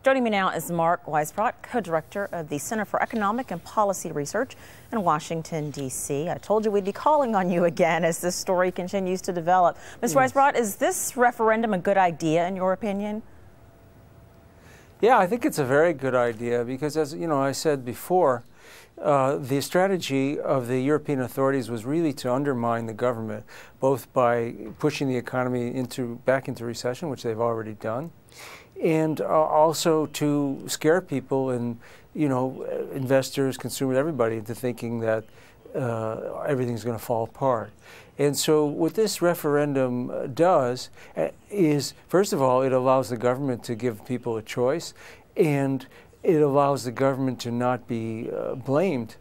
Joining me now is Mark Wiesbrot, co-director of the Center for Economic and Policy Research in Washington, D.C. I told you we'd be calling on you again as this story continues to develop. Mr. Wiesbrot, is this referendum a good idea in your opinion? Yeah, I think it's a very good idea because, as you know, I said before, the strategy of the European authorities was really to undermine the government, both by pushing the economy back into recession, which they've already done, and also to scare people and, you know, investors, consumers, everybody into thinking that everything's going to fall apart. And so what this referendum does is, first of all, it allows the government to give people a choice, and it allows the government to not be blamed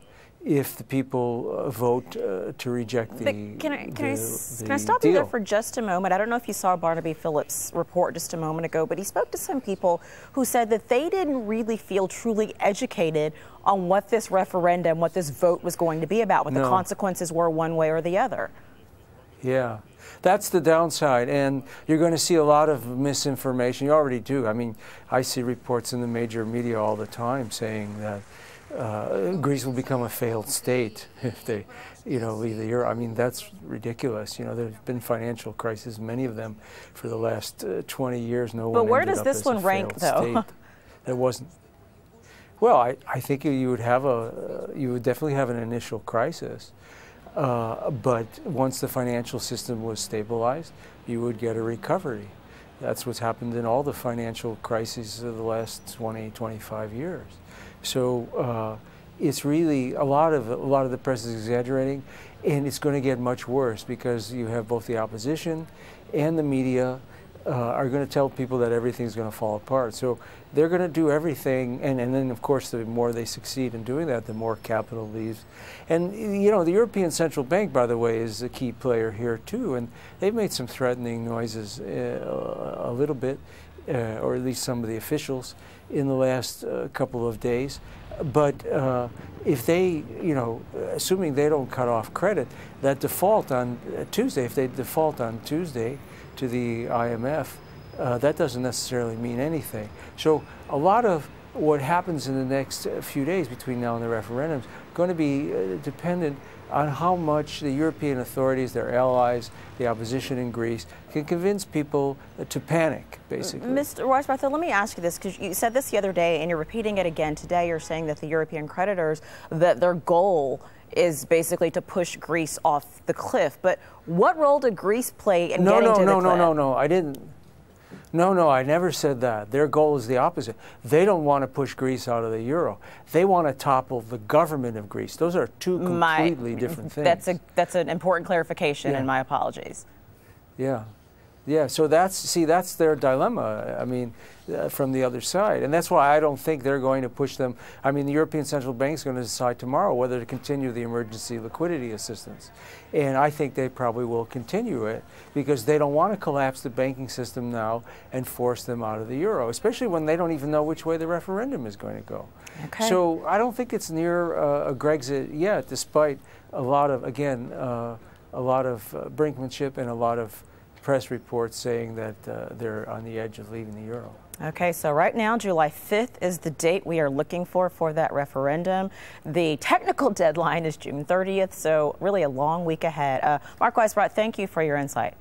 if the people vote to reject the deal. Can I stop you there for just a moment? I don't know if you saw Barnaby Phillips' report just a moment ago, but he spoke to some people who said that they didn't really feel truly educated on what this referendum, what this vote was going to be about, what the consequences were one way or the other. Yeah, that's the downside, and you're going to see a lot of misinformation. You already do. I mean, I see reports in the major media all the time saying that Greece will become a failed state if they, you know, leave the euro. I mean, that's ridiculous. You know, there's been financial crises, many of them, for the last 20 years. No one. But where does this one rank, though? That wasn't. Well, I think you would have you would definitely have an initial crisis. But once the financial system was stabilized, you would get a recovery. That's what's happened in all the financial crises of the last 20, 25 years. So it's really a lot of the press is exaggerating, and it's going to get much worse because you have both the opposition and the media are going to tell people that everything's going to fall apart. So they're going to do everything, and then of course the more they succeed in doing that, the more capital leaves. And you know, the European Central Bank, by the way, is a key player here too, and they've made some threatening noises a little bit, or at least some of the officials in the last couple of days. But if they, you know, assuming they don't cut off credit, that default on Tuesday, if they default on Tuesday to the IMF, that doesn't necessarily mean anything. So a lot of what happens in the next few days between now and the referendum is going to be dependent on how much the European authorities, their allies, the opposition in Greece, can convince people to panic, basically. Mr. Wiesbrot, let me ask you this, because you said this the other day, and you're repeating it again today. You're saying that the European creditors, that their goal is basically to push Greece off the cliff. But what role did Greece play in getting to the cliff? No, I didn't. No, I never said that. Their goal is the opposite. They don't want to push Greece out of the euro. They want to topple the government of Greece. Those are two completely different things. That's an important clarification, and my apologies. Yeah, so that's their dilemma, I mean, from the other side. And that's why I don't think they're going to push them. I mean, the European Central Bank is going to decide tomorrow whether to continue the emergency liquidity assistance. And I think they probably will continue it because they don't want to collapse the banking system now and force them out of the euro, especially when they don't even know which way the referendum is going to go. Okay. So I don't think it's near a Grexit yet, despite a lot of, again, a lot of brinkmanship and a lot of press reports saying that they're on the edge of leaving the euro. Okay, so right now, July 5th is the date we are looking for that referendum. The technical deadline is June 30th, so really a long week ahead. Mark Wiesbrot, thank you for your insight.